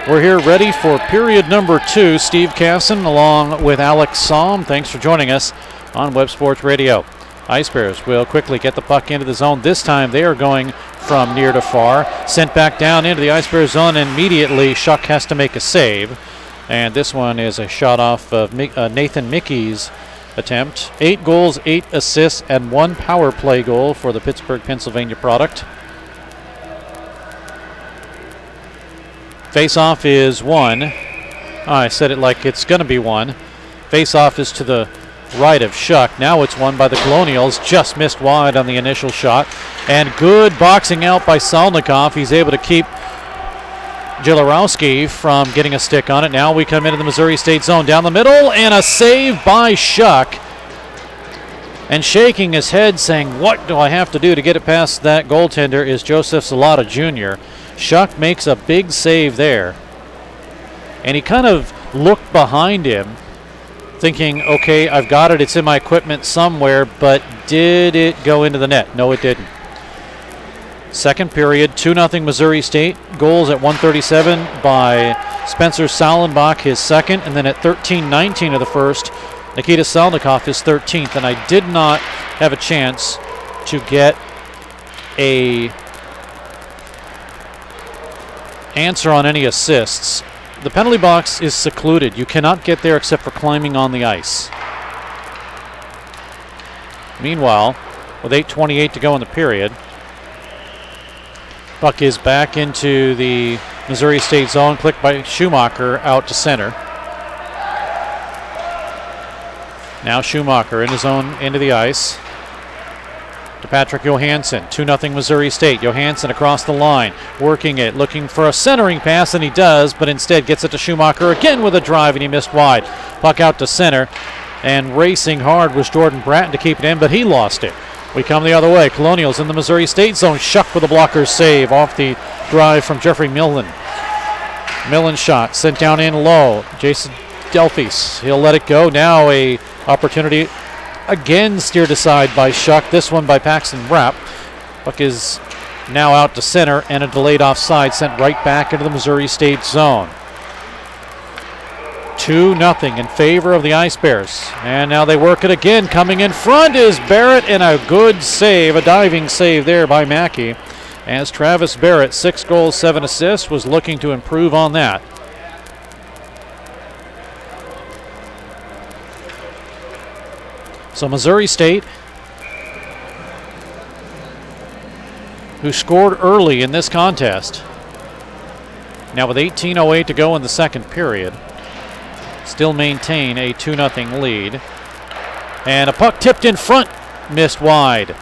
A: we're here ready for period number 2. Steve Casson along with Alex Somm. Thanks for joining us on Web Sports Radio. Ice Bears will quickly get the puck into the zone. This time they are going from near to far. Sent back down into the Ice Bears zone, and immediately Shuck has to make a save. And this one is a shot off of Nathan Mickey's attempt. 8 goals, 8 assists, and 1 power play goal for the Pittsburgh, Pennsylvania product. Face-off is 1. I said it like it's going to be 1. Face-off is to the right of Shuck. Now it's won by the Colonials. Just missed wide on the initial shot. And good boxing out by Salnikov. He's able to keep Jelorowski from getting a stick on it. Now we come into the Missouri State zone down the middle, and a save by Shuck. And shaking his head saying, what do I have to do to get it past that goaltender is Joseph Salata Jr. Shuck makes a big save there. And he kind of looked behind him thinking, okay, I've got it, it's in my equipment somewhere, but did it go into the net? No, it didn't. Second period, 2-0 Missouri State. Goals at 1:37 by Spencer Salenbach, his second, and then at 13:19 of the first, Nikita Salnikov, his 13th. And I did not have a chance to get a answer on any assists. The penalty box is secluded. You cannot get there except for climbing on the ice. Meanwhile, with 8:28 to go in the period, puck is back into the Missouri State zone, clicked by Schumacher out to center. Now Schumacher in his own end of the ice to Patrick Johansson. 2-0 Missouri State. Johansson across the line, working it, looking for a centering pass, and he does, but instead gets it to Schumacher again with a drive, and he missed wide. Puck out to center, and racing hard was Jordan Bratton to keep it in, but he lost it. We come the other way. Colonials in the Missouri State zone. Shuck with a blocker save off the drive from Jeffrey Millen. Millen shot sent down in low. Jason Delphis, he'll let it go. Now a opportunity again steered aside by Shuck. This one by Paxton Rapp. Puck is now out to center, and a delayed offside sent right back into the Missouri State zone. 2-0 in favor of the Ice Bears. And now they work it again. Coming in front is Barrett, and a good save, a diving save there by Mackey, as Travis Barrett, 6 goals, 7 assists, was looking to improve on that. So Missouri State, who scored early in this contest, now with 18:08 to go in the second period, still maintain a 2-0 lead. And a puck tipped in front, missed wide.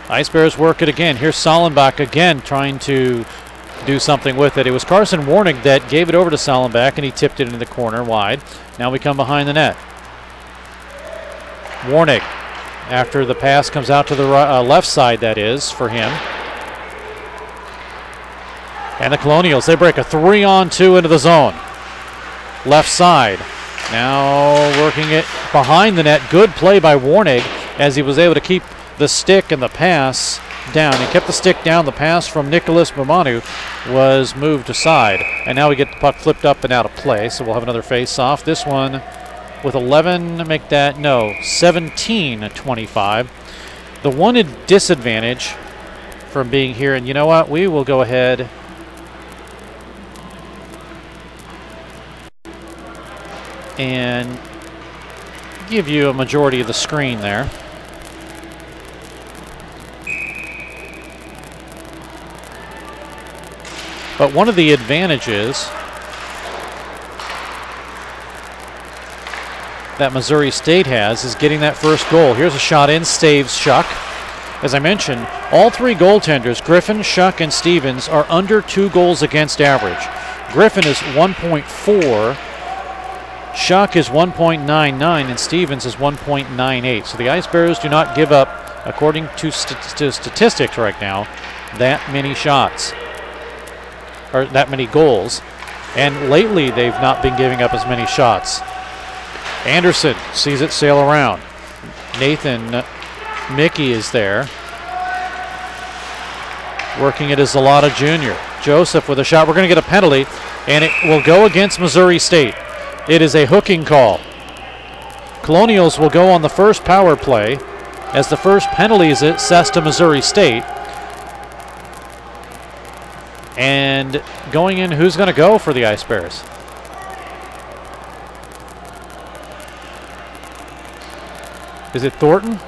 A: Ice Bears work it again. Here's Salenbach again trying to do something with it. It was Carson Warnig that gave it over to Salenbach, and he tipped it into the corner wide. Now we come behind the net. Warnig, after the pass comes out to the left side, that is, for him. And the Colonials, they break a 3-on-2 into the zone. Left side. Now working it behind the net. Good play by Warnig as he was able to keep the stick and the pass down. He kept the stick down. The pass from Nicholas Mamanu was moved aside. And now we get the puck flipped up and out of play. So we'll have another face-off. This one with 11, make that, no, 17-25. The one disadvantage from being here, and you know what? We will go ahead and give you a majority of the screen there. But one of the advantages that Missouri State has is getting that first goal. Here's a shot in, saves Shuck. As I mentioned, all three goaltenders, Griffin, Shuck, and Stevens, are under 2 goals against average. Griffin is 1.4, Shuck is 1.99, and Stevens is 1.98. So the Ice Bears do not give up, according to statistics right now, that many shots, or that many goals. And lately, they've not been giving up as many shots. Anderson sees it sail around. Nathan Mickey is there. Working it is Zalata Jr. Joseph with a shot. We're going to get a penalty, and it will go against Missouri State. It is a hooking call. Colonials will go on the first power play as the first penalty is assessed to Missouri State. And going in, who's going to go for the Ice Bears? Is it Thornton?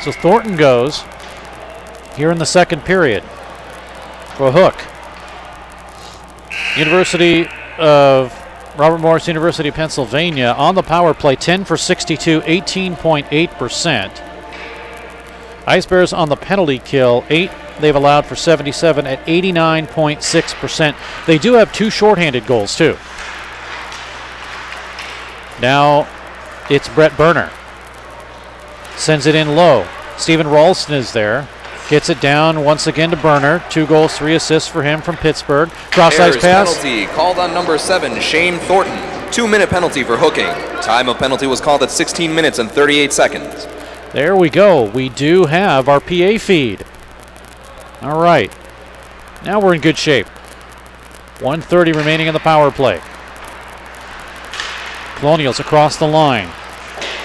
A: So Thornton goes here in the second period for a hook. University of Robert Morris University of Pennsylvania on the power play, 10 for 62, 18.8%. Ice Bears on the penalty kill, 8 they've allowed for 77 at 89.6%. They do have 2 shorthanded goals too. Now it's Brett Berner. Sends it in low. Stephen Ralston is there. Gets it down once again to Berner. 2 goals, 3 assists for him from Pittsburgh. Cross-ice pass.
D: Penalty called on number 7, Shane Thornton. 2-minute penalty for hooking. Time of penalty was called at 16 minutes and 38 seconds.
A: There we go. We do have our PA feed. All right. Now we're in good shape. 1:30 remaining in the power play. Colonials across the line.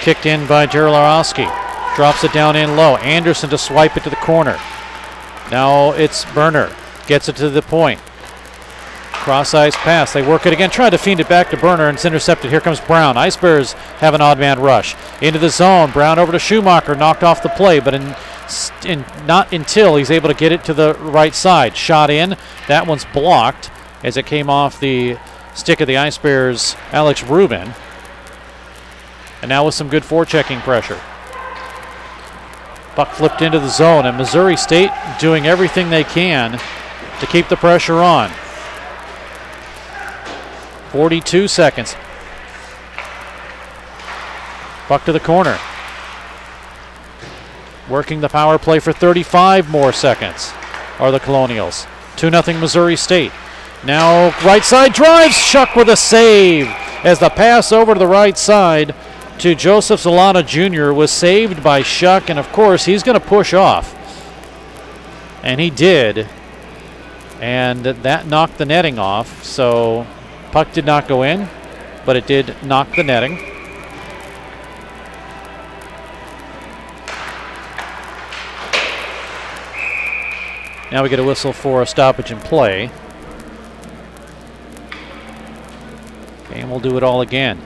A: Kicked in by Jarolowski. Drops it down in low. Anderson to swipe it to the corner. Now it's Berner. Gets it to the point. Cross-ice pass. They work it again. Try to feed it back to Berner, and it's intercepted. Here comes Brown. Ice Bears have an odd man rush. Into the zone. Brown over to Schumacher. Knocked off the play, but not until he's able to get it to the right side. Shot in. That one's blocked as it came off the stick of the Ice Bears' Alex Rubin. And now with some good forechecking pressure. Puck flipped into the zone, and Missouri State doing everything they can to keep the pressure on. 42 seconds. Puck to the corner. Working the power play for 35 more seconds are the Colonials. 2-0 Missouri State. Now right side drives. Shuck with a save as the pass over to the right side to Joseph Zalata Jr. was saved by Shuck, and of course he's going to push off. And he did. And that knocked the netting off, so puck did not go in, but it did knock the netting. Now we get a whistle for a stoppage in play. And we'll do it all again.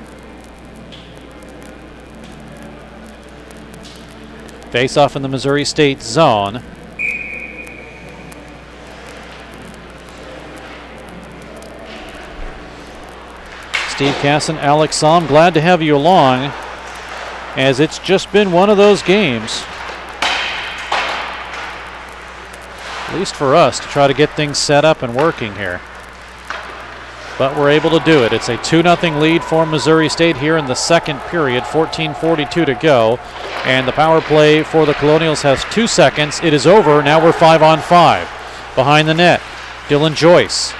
A: Face off in the Missouri State zone. Steve Casson, Alex Salm, glad to have you along, as it's just been one of those games, at least for us, to try to get things set up and working here. But we're able to do it. It's a 2-0 lead for Missouri State here in the second period, 14:42 to go. And the power play for the Colonials has 2 seconds. It is over. Now we're 5-on-5. Behind the net, Dylan Joyce.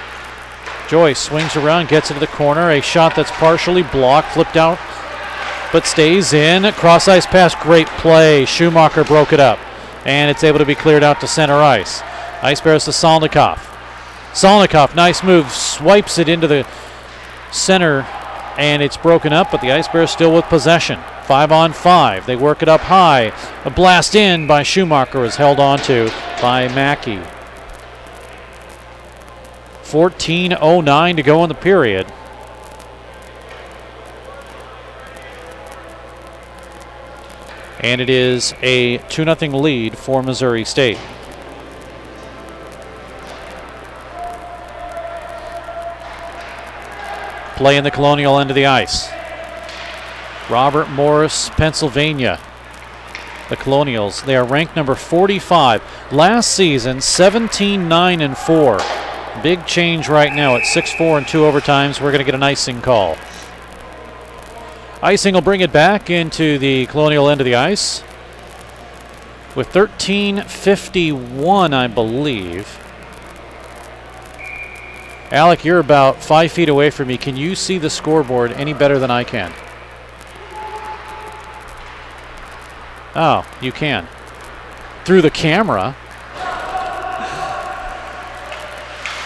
A: Joyce swings around, gets into the corner. A shot that's partially blocked, flipped out, but stays in. Cross-ice pass, great play. Schumacher broke it up, and it's able to be cleared out to center ice. Ice Bears to Salnikov. Salnikov, nice move, swipes it into the center, and it's broken up, but the Ice Bears still with possession. 5-on-5. They work it up high. A blast in by Schumacher is held onto by Mackey. 14:09 to go in the period. And it is a 2-0 lead for Missouri State. Play in the Colonial end of the ice. Robert Morris, Pennsylvania. The Colonials, they are ranked number 45. Last season, 17-9-4. Big change right now at 6-4 and 2 overtimes. We're going to get an icing call. Icing will bring it back into the Colonial end of the ice with 13:51, I believe. Alec, you're about 5 feet away from me. Can you see the scoreboard any better than I can? Oh, you can. Through the camera.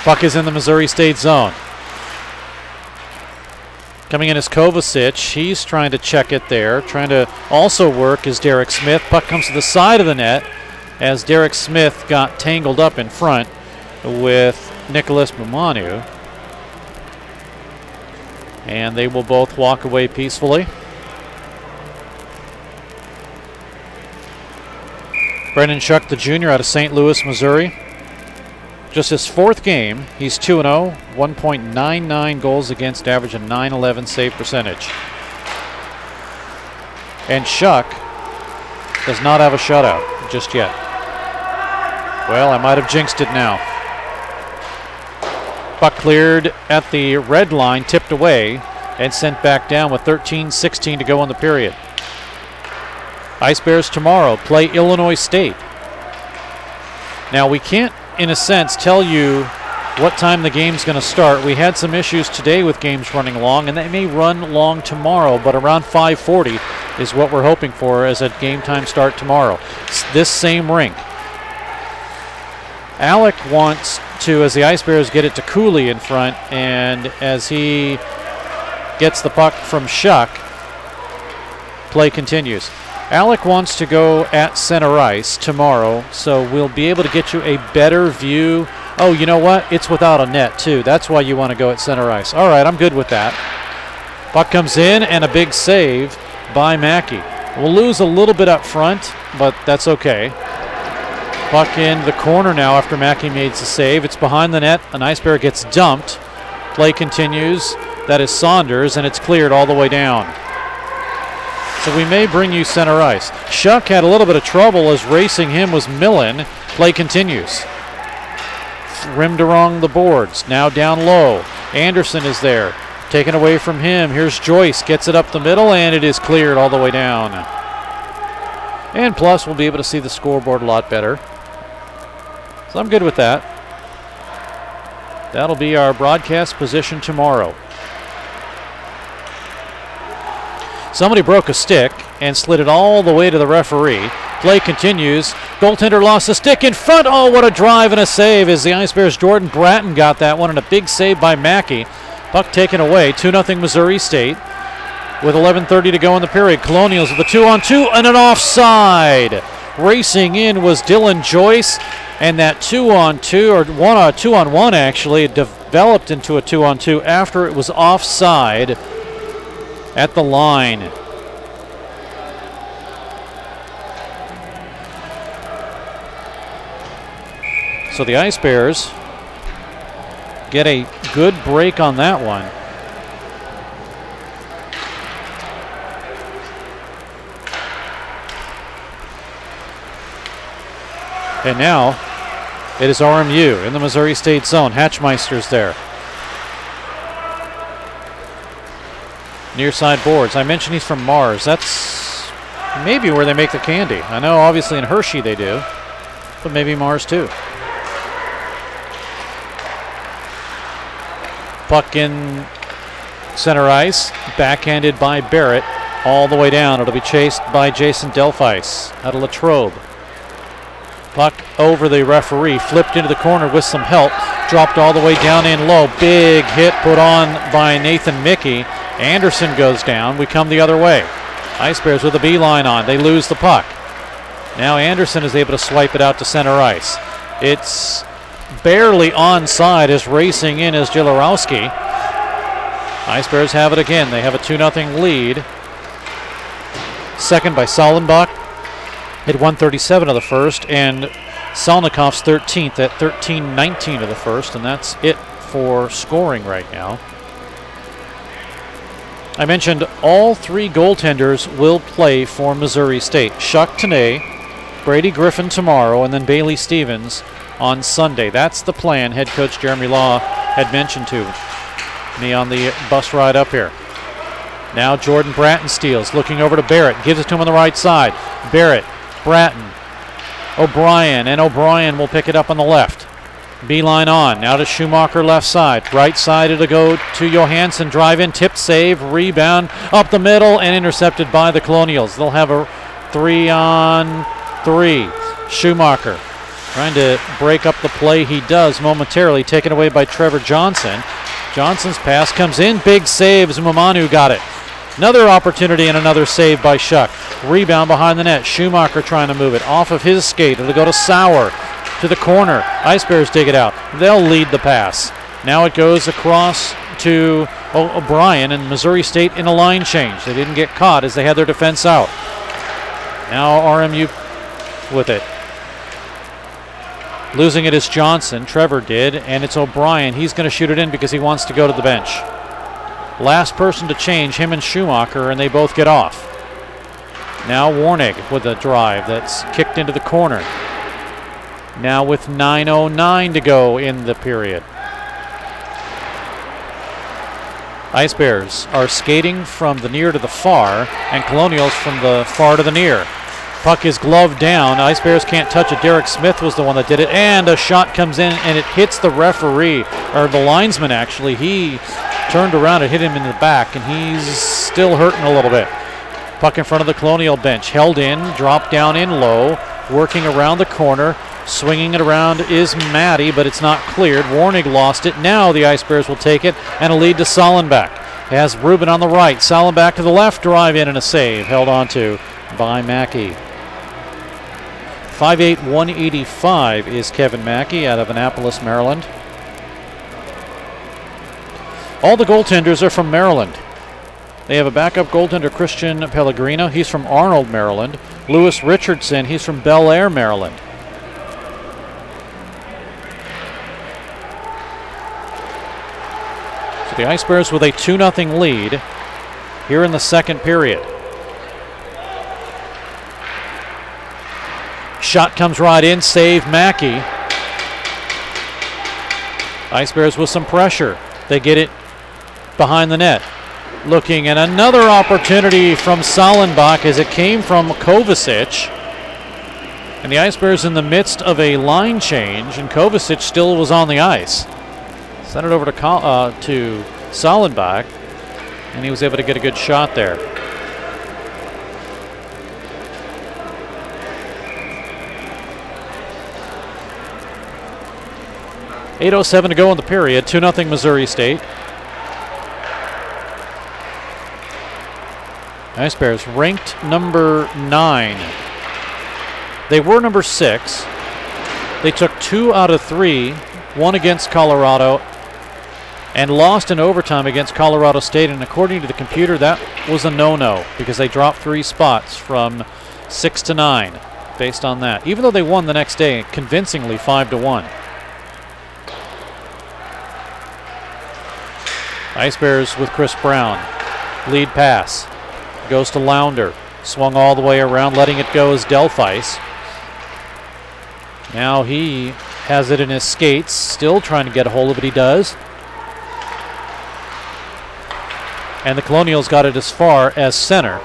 A: Puck is in the Missouri State zone. Coming in is Kovacic. He's trying to check it there. Trying to also work is Derek Smith. Puck comes to the side of the net as Derek Smith got tangled up in front with Nicholas Mumanu. And they will both walk away peacefully. Brendan Shuck, the junior, out of St. Louis, Missouri. Just his 4th game. He's 2-0, 1.99 goals against average, and .911 save percentage. And Shuck does not have a shutout just yet. Well, I might have jinxed it now. Puck cleared at the red line, tipped away, and sent back down with 13:16 to go in the period. Ice Bears tomorrow play Illinois State. Now, we can't, in a sense, tell you what time the game's going to start. We had some issues today with games running long, and they may run long tomorrow, but around 5:40 is what we're hoping for as a game time start tomorrow. It's this same rink. Alec wants to, as the Ice Bears get it to Cooley in front, and as he gets the puck from Shuck, play continues. Alec wants to go at center ice tomorrow, so we'll be able to get you a better view. Oh, you know what? It's without a net, too. That's why you want to go at center ice. All right, I'm good with that. Puck comes in, and a big save by Mackey. We'll lose a little bit up front, but that's okay. Puck in the corner now after Mackey makes the save. It's behind the net. An Ice Bear gets dumped. Play continues. That is Saunders, and it's cleared all the way down. So we may bring you center ice. Shuck had a little bit of trouble as racing him was Millen. Play continues. Rimmed along the boards. Now down low. Anderson is there. Taken away from him. Here's Joyce. Gets it up the middle, and it is cleared all the way down. And plus, we'll be able to see the scoreboard a lot better. So I'm good with that. That'll be our broadcast position tomorrow. Somebody broke a stick and slid it all the way to the referee. Play continues. Goaltender lost a stick in front. Oh, what a drive and a save as the Ice Bears' Jordan Bratton got that one, and a big save by Mackey. Puck taken away. 2-0 Missouri State with 11:30 to go in the period. Colonials with a 2-on-2 and an offside. Racing in was Dylan Joyce, and that 2-on-2, or 2-on-1 actually, developed into a 2-on-2 after it was offside at the line. So the Ice Bears get a good break on that one. And now it is RMU in the Missouri State zone. Hatchmeister's there. Near side boards. I mentioned he's from Mars. That's maybe where they make the candy. I know obviously in Hershey they do, but maybe Mars too. Puck in center ice. Backhanded by Barrett all the way down. It'll be chased by Jason Delphis out of Latrobe. Puck over the referee. Flipped into the corner with some help. Dropped all the way down in low. Big hit put on by Nathan Mickey. Anderson goes down. We come the other way. Ice Bears with a beeline on. They lose the puck. Now Anderson is able to swipe it out to center ice. It's barely onside as racing in is Jilorowski. Ice Bears have it again. They have a 2-0 lead. Second by Sollenbach at 1:37 of the first, and Salnikov's 13th at 13:19 of the first, and that's it for scoring right now. I mentioned all three goaltenders will play for Missouri State. Chuck Tanay, Brady Griffin tomorrow, and then Bailey Stevens on Sunday. That's the plan head coach Jeremy Law had mentioned to me on the bus ride up here. Now Jordan Bratton steals, looking over to Barrett, gives it to him on the right side. Barrett, Bratton, O'Brien, and O'Brien will pick it up on the left. Beeline on, now to Schumacher left side. Right side it'll go to Johansson, drive in, tipped save, rebound, up the middle, and intercepted by the Colonials. They'll have a 3-on-3. Schumacher trying to break up the play. He does momentarily, taken away by Trevor Johnson. Johnson's pass comes in, big save, Zumamanu got it. Another opportunity and another save by Shuck. Rebound behind the net, Schumacher trying to move it off of his skate. It'll go to Sauer. To the corner. Ice Bears dig it out. They'll lead the pass. Now it goes across to O'Brien, and Missouri State in a line change. They didn't get caught as they had their defense out. Now RMU with it. Losing it is Johnson. Trevor did, and it's O'Brien. He's going to shoot it in because he wants to go to the bench. Last person to change, him and Schumacher, and they both get off. Now Warnig with a drive that's kicked into the corner. Now with 9:09 to go in the period. Ice Bears are skating from the near to the far, and Colonials from the far to the near. Puck is gloved down. Ice Bears can't touch it. Derek Smith was the one that did it, and a shot comes in, and it hits the referee, or the linesman actually. He turned around and hit him in the back, and he's still hurting a little bit. Puck in front of the Colonial bench. Held in, dropped down in low, working around the corner. Swinging it around is Maddie, but it's not cleared. Warnig lost it. Now the Ice Bears will take it, and a lead to Sollenbach. Has Rubin on the right. Sollenbach to the left, drive in and a save. Held on to by Mackey. 5'8", 185 is Kevin Mackey out of Annapolis, Maryland. All the goaltenders are from Maryland. They have a backup goaltender, Christian Pellegrino. He's from Arnold, Maryland. Lewis Richardson, he's from Bel Air, Maryland. The Ice Bears with a 2-0 lead here in the second period. Shot comes right in, save Mackey. Ice Bears with some pressure. They get it behind the net. Looking, and another opportunity from Sollenbach as it came from Kovacic. And the Ice Bears in the midst of a line change, and Kovacic still was on the ice. Sent it over to Sollenbach, and he was able to get a good shot there. .807 to go in the period. 2-0 Missouri State. Ice Bears ranked number 9. They were number 6. They took 2 out of 3, one against Colorado, and lost in overtime against Colorado State, and according to the computer, that was a no-no because they dropped 3 spots from 6 to 9 based on that, even though they won the next day convincingly 5-1. Ice Bears with Chris Brown. Lead pass. Goes to Lounder. Swung all the way around, letting it go is Delphis. Now he has it in his skates, still trying to get a hold of it, he does. And the Colonials got it as far as center.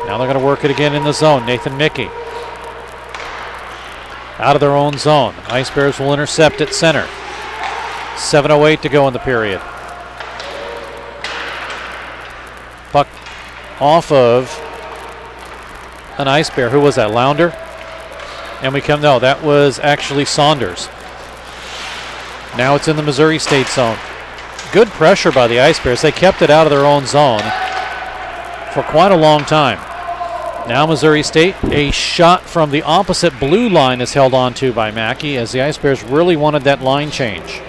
A: Now they're going to work it again in the zone. Nathan Mickey. Out of their own zone. Ice Bears will intercept at center. 7:08 to go in the period. Puck off of an Ice Bear. Who was that? Lounder? And we come, no, that was actually Saunders. Now it's in the Missouri State zone. Good pressure by the Ice Bears. They kept it out of their own zone for quite a long time. Now Missouri State, a shot from the opposite blue line is held on to by Mackey as the Ice Bears really wanted that line change.